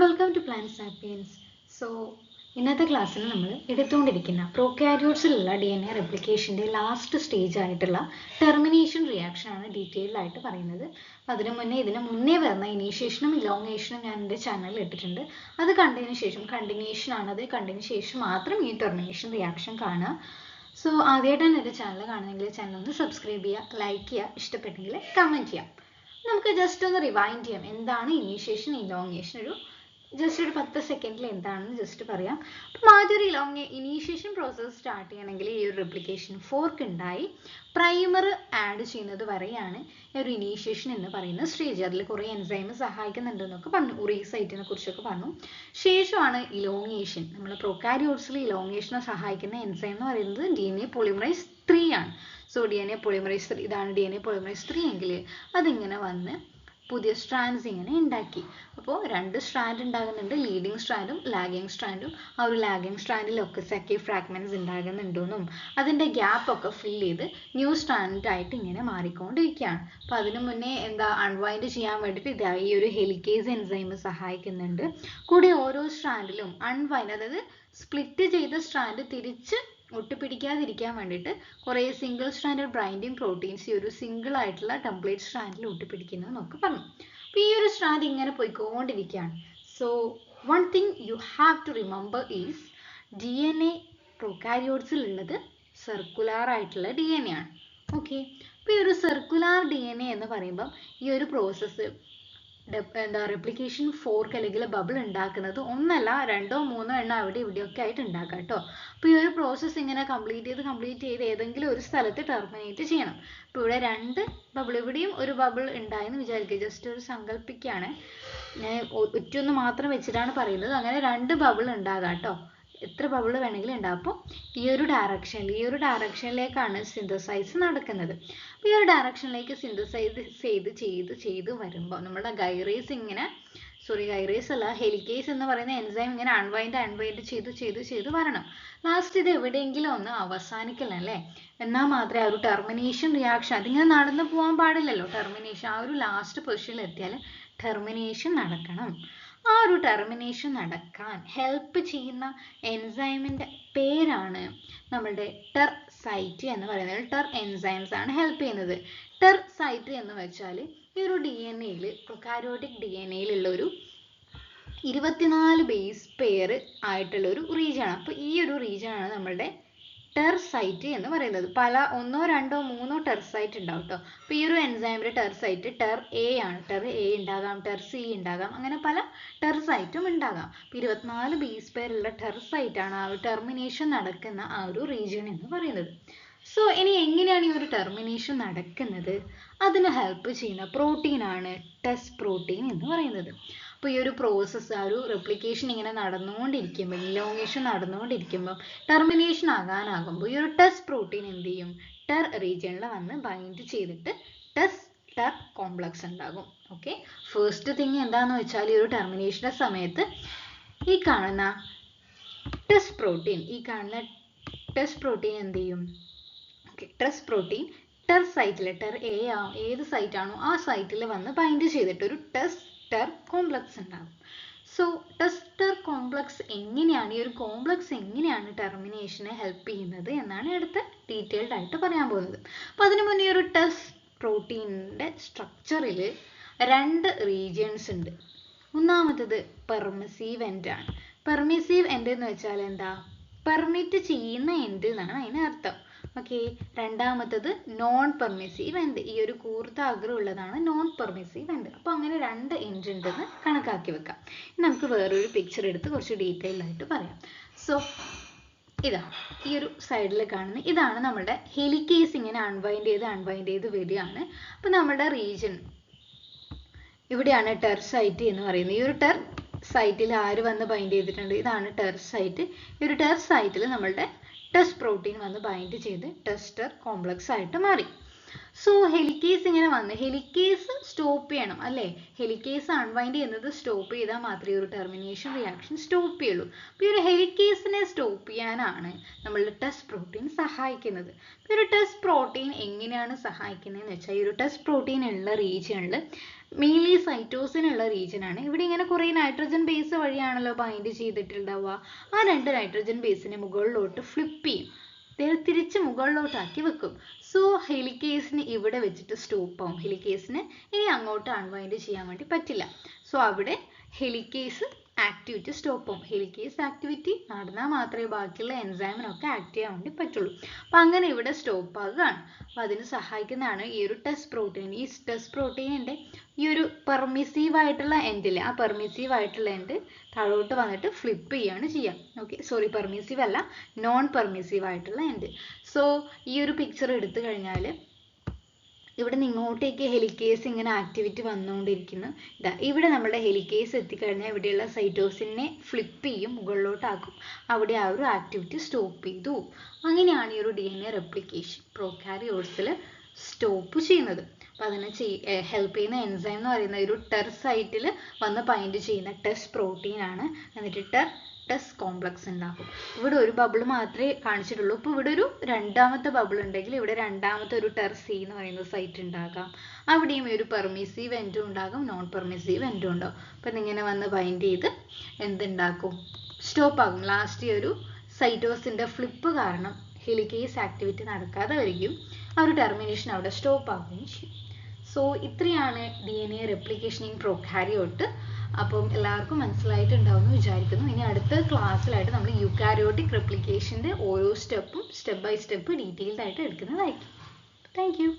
Welcome to Plant Sapiens. So ഇന്നത്തെ ക്ലാസ്സിൽ നമ്മൾ എടുത്തുകൊണ്ടിരിക്കുന്ന പ്രോകാരിയോട്സിലുള്ള DNA റെപ്ലിക്കേഷൻ്റെ ലാസ്റ്റ് സ്റ്റേജ് ആയിട്ടുള്ള ടെർമിനേഷൻ റിയാക്ഷൻ ആണ് ഡീറ്റെയിൽഡ് ആയിട്ട് പറയുന്നത്. ഇതിന് മുന്നേ വരുന്ന ഇനീഷ്യേഷനും ഇലോങ്ങേഷനും ഞാൻ എൻ്റെ ചാനലിൽ ഇട്ടിട്ടുണ്ട്. അത് കണ്ടതിന് ശേഷം കണ്ടിന്യൂഷൻ ആണ്, അത് കണ്ടതിന് ശേഷം മാത്രം ഈ ടെർമിനേഷൻ റിയാക്ഷൻ കാണുക. സോ ആദ്യമായിട്ടാണ് എൻ്റെ ചാനൽ കാണുന്നെങ്കിൽ ചാനൽ ഒന്ന് സബ്സ്ക്രൈബ് ചെയ്യുക, ലൈക്ക് ചെയ്യുക, ഇഷ്ടപ്പെട്ടെങ്കിൽ കമൻറ്റ് ചെയ്യാം. നമുക്ക് ജസ്റ്റ് ഒന്ന് റിവൈൻഡ് ചെയ്യാം, എന്താണ് ഇനീഷ്യേഷൻ ഇലോങ്ങേഷൻ, ജസ്റ്റ് ഒരു 10 സെക്കൻഡിൽ എന്താണെന്ന് ജസ്റ്റ് പറയാം. അപ്പം ആദ്യം ഒരു ഇനീഷ്യേഷൻ പ്രോസസ്സ് സ്റ്റാർട്ട് ചെയ്യണമെങ്കിൽ ഈ ഒരു റെപ്ലിക്കേഷൻ ഫോർക്ക് ഉണ്ടായി പ്രൈമർ ആഡ് ചെയ്യുന്നത് വരെയാണ് ഈ ഒരു ഇനീഷ്യേഷൻ എന്ന് പറയുന്ന സ്റ്റേജ്. അതിൽ കുറേ എൻസൈം സഹായിക്കുന്നുണ്ടെന്നൊക്കെ പറഞ്ഞു, ഉറീസൈറ്റിനെ കുറിച്ചൊക്കെ പറഞ്ഞു. ശേഷമാണ് ഇലോങ്ങേഷൻ. നമ്മൾ പ്രൊകാരിയോട്സിൽ ഇലോങ്ങേഷനെ സഹായിക്കുന്ന എൻസൈം എന്ന് പറയുന്നത് DNA പോളിമറൈസ് 3 ആണ്. സോ DNA പോളിമറൈസ് 3, ഇതാണ് DNA പോളിമറൈസ് 3 എങ്കിൽ അതിങ്ങനെ വന്ന് പുതിയ സ്ട്രാൻഡ്സ് ഇങ്ങനെ ഉണ്ടാക്കി. അപ്പോൾ 2 സ്ട്രാൻഡ് ഉണ്ടാകുന്നുണ്ട്, ലീഡിങ് സ്ട്രാൻഡും ലാഗിങ് സ്ട്രാൻഡും. ആ ഒരു ലാഗിങ് സ്ട്രാൻഡിലൊക്കെ സെക്കി ഫ്രാഗ്മെന്റ്സ് ഉണ്ടാകുന്നുണ്ടെന്നും അതിൻ്റെ ഗ്യാപ്പൊക്കെ ഫിൽ ചെയ്ത് ന്യൂ സ്ട്രാൻഡായിട്ട് ഇങ്ങനെ മാറിക്കൊണ്ടിരിക്കുകയാണ്. അപ്പോൾ അതിനു മുന്നേ അൺവൈൻഡ് ചെയ്യാൻ വേണ്ടിയിട്ട് ഈ ഒരു ഹെലിക്കേസ് എൻസൈം സഹായിക്കുന്നുണ്ട്. കൂടി ഓരോ സ്ട്രാൻഡിലും അൺവൈൻഡ്, അതായത് സ്പ്ലിറ്റ് ചെയ്ത സ്ട്രാൻഡ് തിരിച്ച് ഒട്ടിപ്പിടിക്കാതിരിക്കാൻ വേണ്ടിയിട്ട് കുറേ സിംഗിൾ സ്ട്രാൻഡഡ് ബൈൻഡിങ് പ്രോട്ടീൻസ് ഈ ഒരു സിംഗിൾ ആയിട്ടുള്ള ടെംപ്ലേറ്റ് സ്ട്രാൻഡിൽ ഒട്ടിപ്പിടിക്കുന്നു എന്നൊക്കെ പറഞ്ഞു. അപ്പോൾ ഈ ഒരു സ്ട്രാൻഡ് ഇങ്ങനെ പോയിക്കൊണ്ടിരിക്കുകയാണ്. So one thing you have to remember is DNA പ്രൊകാരിയോട്സിലുള്ളത് സർക്കുലാർ ആയിട്ടുള്ള DNA ആണ്. ഓക്കെ, അപ്പോൾ ഈ ഒരു സർക്കുലാർ DNA എന്ന് പറയുമ്പം ഈ ഒരു പ്രോസസ്സ് റെപ്ലിക്കേഷൻ ഫോർക്ക് അല്ലെങ്കിൽ ബബിൾ ഉണ്ടാക്കുന്നത് ഒന്നല്ല 2 or 3 എണ്ണം അവിടെ ഇവിടെയൊക്കെ ആയിട്ട് ഉണ്ടാക്കാം കേട്ടോ. അപ്പോൾ ഈ ഒരു പ്രോസസ്സ് ഇങ്ങനെ കംപ്ലീറ്റ് ചെയ്ത് ഏതെങ്കിലും ഒരു സ്ഥലത്ത് ടെർമിനേറ്റ് ചെയ്യണം. അപ്പോൾ ഇവിടെ 2 ബബിൾ, ഇവിടെയും ഒരു ബബിൾ ഉണ്ടായെന്ന് വിചാരിക്കുക, ജസ്റ്റ് ഒരു സങ്കല്പിക്കുകയാണ്, ഞാൻ ഒറ്റൊന്ന് മാത്രം വെച്ചിട്ടാണ് പറയുന്നത്. അങ്ങനെ 2 ബബിൾ ഉണ്ടാകാം കേട്ടോ, എത്ര ബബിൾ വേണമെങ്കിലും ഉണ്ടാകും. അപ്പോൾ ഈ ഒരു ഡയറക്ഷനിലേക്കാണ് സിന്തസൈസ് നടക്കുന്നത്. അപ്പോൾ ഈ ഒരു ഡയറക്ഷനിലേക്ക് സിന്തസൈസ് ചെയ്ത് വരുമ്പോൾ നമ്മുടെ ഹെലിക്കേസ് എന്ന് പറയുന്ന എൻസൈം ഇങ്ങനെ അൺവൈൻഡ് ചെയ്ത് വരണം. ലാസ്റ്റ് ഇത് എവിടെയെങ്കിലും ഒന്ന് അവസാനിക്കണം അല്ലേ, എന്നാൽ മാത്രമേ ആ ഒരു ടെർമിനേഷൻ റിയാക്ഷൻ, അതിങ്ങനെ നടന്നു പോകാൻ പാടില്ലല്ലോ. ടെർമിനേഷൻ ആ ഒരു ലാസ്റ്റ് പൊസിഷനിൽ എത്തിയാൽ ടെർമിനേഷൻ നടക്കണം. ആ ഒരു ടെർമിനേഷൻ നടക്കാൻ ഹെൽപ്പ് ചെയ്യുന്ന എൻസൈമിൻ്റെ പേരാണ് നമ്മളുടെ ടെർ സൈറ്റ് എന്ന് പറയുന്നത്. ടെർ എൻസൈംസ് ആണ് ഹെൽപ്പ് ചെയ്യുന്നത്. ടെർ സൈറ്റ് എന്ന് വെച്ചാൽ ഈ ഒരു DNAയിൽ, പ്രൊകാരിയോട്ടിക് DNAയിലുള്ള ഒരു 24 ബേസ് പെയർ ആയിട്ടുള്ള ഒരു റീജിയനാണ്. അപ്പോൾ ഈ ഒരു റീജിയനാണ് നമ്മളുടെ ടെർ സൈറ്റ് എന്ന് പറയുന്നത്. പല 1, 2, 3 ടെർ സൈറ്റ് ഉണ്ടാവും കേട്ടോ. അപ്പോൾ ഈ ഒരു എൻസൈമിൻ്റെ ടെർ സൈറ്റ് ടെർ A ആണ്. ടെർ A ഉണ്ടാകാം, ടെർ C ഉണ്ടാകാം, അങ്ങനെ പല ടെർ സൈറ്റും ഉണ്ടാകാം. അപ്പോൾ 24 ബേസ് പെയറുള്ള ടെർ സൈറ്റാണ് ആ ഒരു ടെർമിനേഷൻ നടക്കുന്ന ആ ഒരു റീജിയൻ എന്ന് പറയുന്നത്. സോ ഇനി എങ്ങനെയാണ് ഈ ഒരു ടെർമിനേഷൻ നടക്കുന്നത്? അതിന് ഹെൽപ്പ് ചെയ്യുന്ന പ്രോട്ടീനാണ് ടെസ് പ്രോട്ടീൻ എന്ന് പറയുന്നത്. അപ്പോൾ ഈ ഒരു പ്രോസസ്സ്, ആ ഒരു റെപ്ലിക്കേഷൻ ഇങ്ങനെ നടന്നുകൊണ്ടിരിക്കുമ്പോൾ, ഇലോങ്ങേഷൻ നടന്നുകൊണ്ടിരിക്കുമ്പോൾ, ടെർമിനേഷൻ ആകാനാകുമ്പോൾ ഈ ഒരു ടെസ് പ്രോട്ടീൻ എന്ത് ചെയ്യും? ടെർ റീജിയനിൽ വന്ന് ബൈൻഡ് ചെയ്തിട്ട് ടെർ കോംപ്ലക്സ് ഉണ്ടാകും. ഓക്കെ, ഫസ്റ്റ് തിങ് എന്താണെന്ന് വെച്ചാൽ ഈ ഒരു ടെർമിനേഷൻ്റെ സമയത്ത് ഈ കാണുന്ന ടെസ് പ്രോട്ടീൻ എന്ത് ചെയ്യും? ടെസ് പ്രോട്ടീൻ ടെർ സൈറ്റിൽ, ടെർ A ഏത് സൈറ്റാണോ ആ സൈറ്റിൽ വന്ന് ബൈൻഡ് ചെയ്തിട്ട് ഒരു ടെർ കോംപ്ലക്സ് ഉണ്ടാകും. സോ ടെർ കോംപ്ലക്സ് എങ്ങനെയാണ്, ഈ ഒരു കോംപ്ലക്സ് എങ്ങനെയാണ് ടെർമിനേഷനെ ഹെൽപ്പ് ചെയ്യുന്നത് എന്നാണ് അടുത്ത ഡീറ്റെയിൽഡ് ആയിട്ട് പറയാൻ പോകുന്നത്. അപ്പോൾ അതിനു മുന്നേ ഒരു ടെസ് പ്രോട്ടീനിൻ്റെ സ്ട്രക്ചറിൽ 2 റീജിയൻസ് ഉണ്ട്. ഒന്നാമത്തത് പെർമിസീവ് എൻഡ് ആണ്. പെർമിസീവ് എൻഡ് എന്ന് വെച്ചാൽ എന്താ? പെർമിറ്റ് ചെയ്യുന്ന എൻഡ് എന്നാണ് അതിന് അർത്ഥം. ഓക്കെ, രണ്ടാമത്തത് നോൺ പെർമിസീവ് എൻഡ്. ഈ ഒരു കൂർത്ത അഗ്രമുള്ളതാണ് നോൺ പെർമിസീവ് എൻഡ്. അപ്പോൾ അങ്ങനെ 2 എൻഡ് ഉണ്ടെന്ന് കണക്കാക്കി വെക്കാം. നമുക്ക് വേറൊരു പിക്ചർ എടുത്ത് കുറച്ച് ഡീറ്റെയിൽഡ് ആയിട്ട് പറയാം. സോ ഈ ഒരു സൈഡിൽ കാണുന്ന ഇതാണ് നമ്മുടെ ഹെലിക്കേസ്. ഇങ്ങനെ അൺവൈൻഡ് ചെയ്ത് വരികയാണ്. അപ്പോൾ നമ്മുടെ റീജിയൻ ഇവിടെയാണ് ടെർ സൈറ്റ് എന്ന് പറയുന്നത്. ഈ ഒരു ടെർ സൈറ്റിൽ ആര് വന്ന് ബൈൻഡ് ചെയ്തിട്ടുണ്ട്? ഇതാണ് ടെർ സൈറ്റ്. ഈ ഒരു ടെർ സൈറ്റിൽ നമ്മളുടെ ടെസ് പ്രോട്ടീൻ വന്ന് ബൈൻഡ് ചെയ്ത് ടെർ കോംപ്ലക്സ് ആയിട്ട് മാറി. സോ ഹെലിക്കേസ് ഇങ്ങനെ വന്ന്, ഹെലിക്കേസ് സ്റ്റോപ്പ് ചെയ്യണം അല്ലേ? ഹെലിക്കേസ് അൺവൈൻഡ് ചെയ്യുന്നത് സ്റ്റോപ്പ് ചെയ്താൽ മാത്രമേ ഒരു ടെർമിനേഷൻ റിയാക്ഷൻ സ്റ്റോപ്പ് ചെയ്യുള്ളൂ. അപ്പോൾ ഈ ഒരു ഹെലിക്കേസിനെ സ്റ്റോപ്പ് ചെയ്യാനാണ് നമ്മളുടെ ടെസ് പ്രോട്ടീൻ സഹായിക്കുന്നത്. ഈ ഒരു ടെസ് പ്രോട്ടീൻ എങ്ങനെയാണ് സഹായിക്കുന്നതെന്ന് വെച്ചാൽ, ഈ ഒരു ടെസ് പ്രോട്ടീൻ ഉള്ള റീജിയണിൽ മെയിൻലി സൈറ്റോസിൻ ഉള്ള റീജിയൻ ആണ്. ഇവിടെ ഇങ്ങനെ കുറേ നൈട്രജൻ ബേസ് വഴിയാണല്ലോ ബൈൻഡ് ചെയ്തിട്ടുണ്ടാവുക. ആ 2 നൈട്രജൻ ബേസിനെ മുകളിലോട്ട് ഫ്ലിപ്പ് ചെയ്യും, തിരിച്ച് മുകളിലോട്ടാക്കി വെക്കും. സോ ഹെലിക്കേസിന് ഇവിടെ വെച്ചിട്ട് സ്റ്റോപ്പ് ആവും. ഹെലിക്കേസിന് ഇനി അങ്ങോട്ട് അൺവൈൻഡ് ചെയ്യാൻ വേണ്ടി പറ്റില്ല. സോ അവിടെ ഹെലിക്കേസ് ആക്ടിവിറ്റി സ്റ്റോപ്പ് ആവും. ഹെലിക്കേസ് ആക്ടിവിറ്റി നടന്നാൽ മാത്രമേ ബാക്കിയുള്ള എൻസൈമിനൊക്കെ ആക്ട് ചെയ്യാൻ വേണ്ടി പറ്റുള്ളൂ. അപ്പം അങ്ങനെ ഇവിടെ സ്റ്റോപ്പ് ആകുകയാണ്. അപ്പം അതിന് സഹായിക്കുന്നതാണ് ഈ ഒരു ടെസ്റ്റ് പ്രോട്ടീൻ. ഈ ടെസ്റ്റ് പ്രോട്ടീനിൻ്റെ ഈ ഒരു പെർമിസീവ് ആയിട്ടുള്ള എൻഡിൽ, ആ പെർമിസീവ് ആയിട്ടുള്ള എൻഡ് താഴോട്ട് വന്നിട്ട് ഫ്ലിപ്പ് ചെയ്യാണ് ചെയ്യുക. ഓക്കെ, സോറി, പെർമിസീവ് അല്ല, നോൺ പെർമിസീവ് ആയിട്ടുള്ള എൻഡ്. സോ ഈ ഒരു പിക്ചർ എടുത്തു കഴിഞ്ഞാൽ ഇവിടെ നിന്ന് ഇങ്ങോട്ടേക്ക് ഹെലിക്കേസ് ഇങ്ങനെ ആക്ടിവിറ്റി വന്നുകൊണ്ടിരിക്കുന്നു. ഇവിടെ നമ്മുടെ ഹെലിക്കേസ് എത്തിക്കഴിഞ്ഞാൽ ഇവിടെയുള്ള സൈറ്റോസിനെ ഫ്ലിപ്പ് ചെയ്യും, മുകളിലോട്ടാക്കും. അവിടെ ആ ഒരു ആക്ടിവിറ്റി സ്റ്റോപ്പ് ചെയ്തു. അങ്ങനെയാണ് ഈ ഒരു DNA റെപ്ലിക്കേഷൻ പ്രോകാരിയോട്സിൽ സ്റ്റോപ്പ് ചെയ്യുന്നത്. അപ്പോൾ അതിനെ ഹെൽപ്പ് ചെയ്യുന്ന എൻസൈം എന്ന് പറയുന്ന ഒരു ടെർ സൈറ്റിൽ വന്ന് ബൈൻഡ് ചെയ്യുന്ന ടെസ്റ്റ് പ്രോട്ടീൻ ആണ്. എന്നിട്ട് ടെസ്റ്റ് കോംപ്ലക്സ് ഉണ്ടാക്കും. ഇവിടെ ഒരു ബബിൾ മാത്രമേ കാണിച്ചിട്ടുള്ളൂ. ഇപ്പോൾ ഇവിടെ ഒരു രണ്ടാമത്തെ ബബിൾ ഉണ്ടെങ്കിൽ ഇവിടെ രണ്ടാമത്തെ ഒരു ടെർ സി എന്ന് പറയുന്ന സൈറ്റ് ഉണ്ടാകാം. അവിടെയും ഒരു പെർമിസീവ് എൻഡും ഉണ്ടാകും, നോൺ പെർമിസീവ് എൻഡും ഉണ്ടാകും. അപ്പം ഇങ്ങനെ വന്ന് ബൈൻഡ് ചെയ്ത് എന്തുണ്ടാക്കും, സ്റ്റോപ്പ് ആകും. ലാസ്റ്റ് ഈ ഒരു സൈറ്റോസിൻ്റെ ഫ്ലിപ്പ് കാരണം ഹെലിക്കേസ് ആക്ടിവിറ്റി നടക്കാതെ വരികയും ആ ഒരു ടെർമിനേഷൻ അവിടെ സ്റ്റോപ്പ് ആകുകയും ചെയ്യും. സോ ഇത്രയാണ് DNA റെപ്ലിക്കേഷൻ ഇൻ പ്രോകാരിയോട്ട്. അപ്പം എല്ലാവർക്കും മനസ്സിലായിട്ടുണ്ടാവും എന്ന് വിചാരിക്കുന്നു. ഇനി അടുത്ത ക്ലാസ്സിലായിട്ട് നമ്മൾ യൂക്കാരിയോട്ടിക് റെപ്ലിക്കേഷൻ്റെ ഓരോ സ്റ്റെപ്പും സ്റ്റെപ്പ് ബൈ സ്റ്റെപ്പ് ഡീറ്റെയിൽഡ് ആയിട്ട് എടുക്കുന്നതായിരിക്കും. Thank you.